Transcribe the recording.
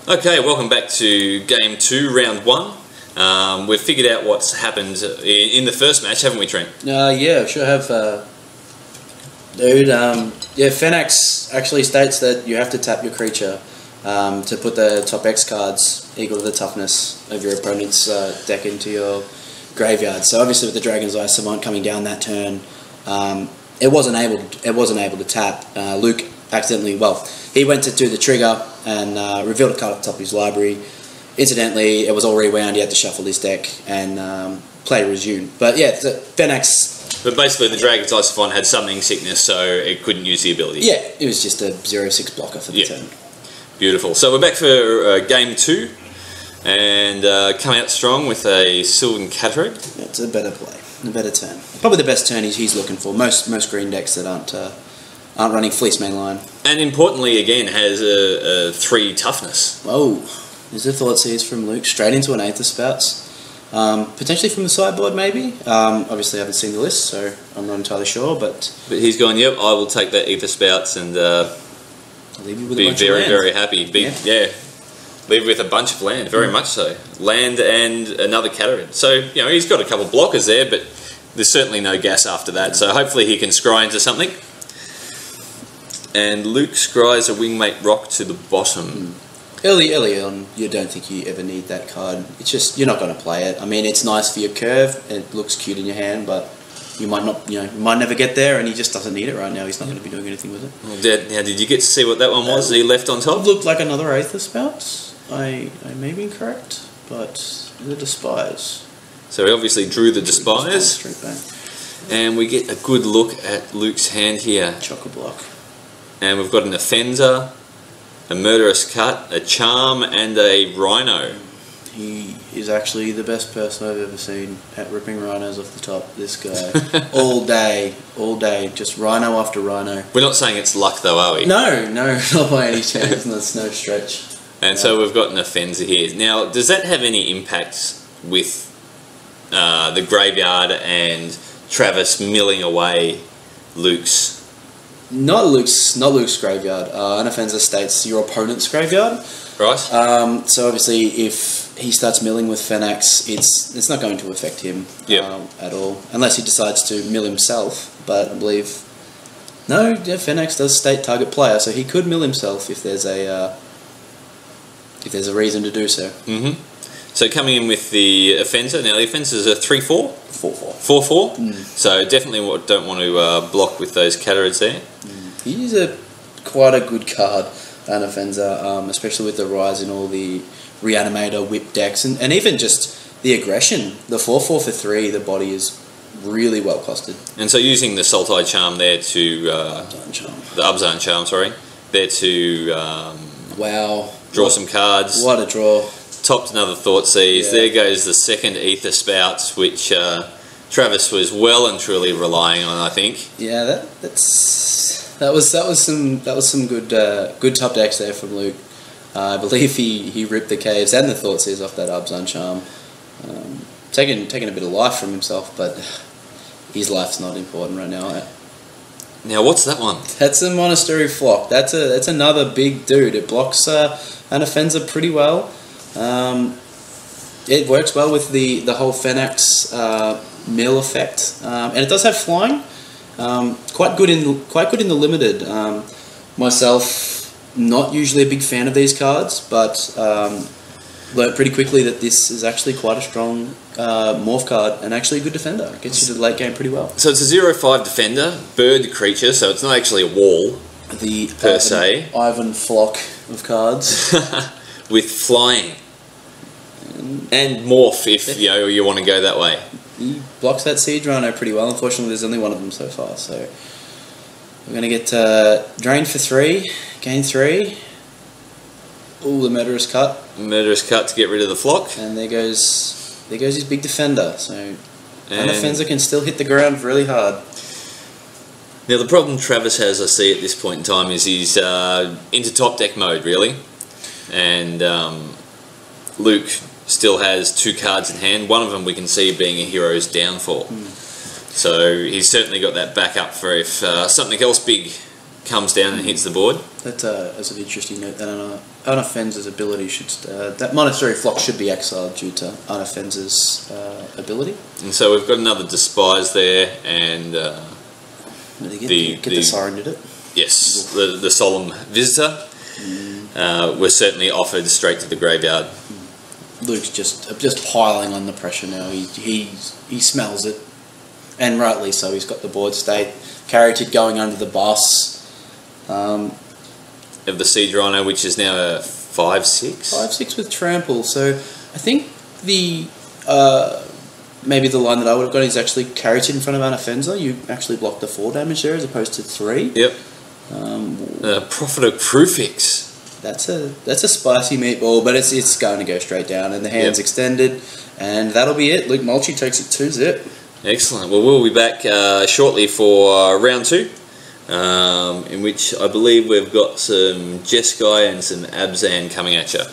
Okay, welcome back to Game 2, Round 1. We've figured out what's happened in the first match, haven't we, Trent? Yeah, sure have. Dude, yeah, Fenax actually states that you have to tap your creature to put the top X cards equal to the toughness of your opponent's deck into your graveyard. So obviously with the Dragon's Eye Savant coming down that turn, it wasn't able to tap. Luke accidentally, he went to do the trigger and revealed a card at the top of his library. Incidentally, it was all rewound. He had to shuffle his deck and play resumed. But yeah, Fenax. But basically, the Dragon's Eye Savant had summoning sickness, so it couldn't use the ability. Yeah, it was just a 0/6 blocker for the turn. Beautiful. So we're back for Game 2, and come out strong with a Sylvan Cataracte. It's a better play, a better turn. Probably the best turn he's looking for. Most green decks that aren't running Fleece mainline. And importantly, again, has a 3 toughness. Whoa, there's a Thoughtseize from Luke, straight into an Aether Spouts. Potentially from the sideboard, maybe. Obviously, I haven't seen the list, so I'm not entirely sure. But he's gone, yep, I will take that Aether Spouts and leave you with be a bunch very, of land. very happy. Leave with a bunch of land, very much so. Land and another Cataracte. So, he's got a couple of blockers there, but there's certainly no gas after that. So hopefully he can scry into something. And Luke scries a Wingmate Rock to the bottom. Early on, you don't think you ever need that card. It's just, you're not going to play it. I mean, it's nice for your curve. It looks cute in your hand, but you might not, you might never get there, and he just doesn't need it right now. He's not going to be doing anything with it. Well, now, did you get to see what that one was that he left on top? It looked like another Aether Spouts. I may be incorrect, but the Despise. So he obviously drew the Despise. Straight back. And we get a good look at Luke's hand here. Chock-a-block. And we've got an Offenser, a Murderous Cut, a Charm, and a Rhino. He is actually the best person I've ever seen at ripping rhinos off the top. This guy. all day. Just rhino after rhino. We're not saying it's luck though, are we? No, not by any chance. That's no stretch. And so we've got an Offenser here. Now, does that have any impact with the graveyard and Travis milling away Luke's? Not Luke's graveyard. An Offenser states your opponent's graveyard. Right. So obviously, if he starts milling with Fenax, it's not going to affect him at all, unless he decides to mill himself. But I believe Fenax does state target player, so he could mill himself if there's a reason to do so. Mm-hmm. So coming in with the Offenser. Now the Offenser is a 3/4. 4/4. 4/4. So definitely don't want to block with those Cataractes there. He's quite a good card, an Offenser, especially with the rise in all the Reanimator, Whip decks, and even just the aggression. The 4/4 for 3, the body is really well costed. And so using the Sultai Charm there to... the Abzan Charm, sorry. There to... wow. Draw some cards. What a draw. Topped another Thoughtseize. Yeah. There goes the second Aether Spouts, which Travis was well and truly relying on, I think. Yeah, that was some good top decks there from Luke. I believe he ripped the Caves and the Thoughtseize off that Abzan Charm. Taking a bit of life from himself, but his life's not important right now. Now, what's that one? That's a Monastery Flock. That's another big dude. It blocks an Offenser pretty well. It works well with the whole Fenax mill effect, and it does have flying. Quite good in the limited. Myself, not usually a big fan of these cards, but learned pretty quickly that this is actually quite a strong morph card and actually a good defender. It gets you to the late game pretty well. So it's a 0/5 defender, bird creature, so it's not actually a wall per se. Ivan Flock of cards. With flying. And morph if you want to go that way. He blocks that Siege Rhino pretty well. Unfortunately, there's only one of them so far, so we're going to get drained for 3, gain 3. Ooh, the Murderous Cut. Murderous Cut to get rid of the Flock. And there goes his big defender. So an Offenser can still hit the ground really hard. Now the problem Travis has, I see at this point in time, is he's into top deck mode really, and Luke still has 2 cards in hand. One of them we can see being a Hero's Downfall. So he's certainly got that backup for if something else big comes down and hits the board. That's an interesting note. That Unoffense's ability should that Monastery Flock should be exiled due to Unoffense's ability. And so we've got another Despise there, and Get the Siren, did it? yes, the Solemn Visitor was certainly offered straight to the graveyard. Luke's just piling on the pressure now. He smells it, and rightly so. He's got the board state. Carroted going under the bus. Of the Siege Rhino, which is now a 5/6. 5/6 with trample. So I think the maybe the line that I would have got is actually Carroted in front of Unoffensa. You actually blocked the 4 damage there as opposed to 3. Yep. Prophet of Prufix. That's a spicy meatball, but it's going to go straight down, and the hand's extended, and that'll be it. Luke Mulchy takes it 2-zip. Excellent. Well, we'll be back shortly for round 2, in which I believe we've got some Jeskai and some Abzan coming at you.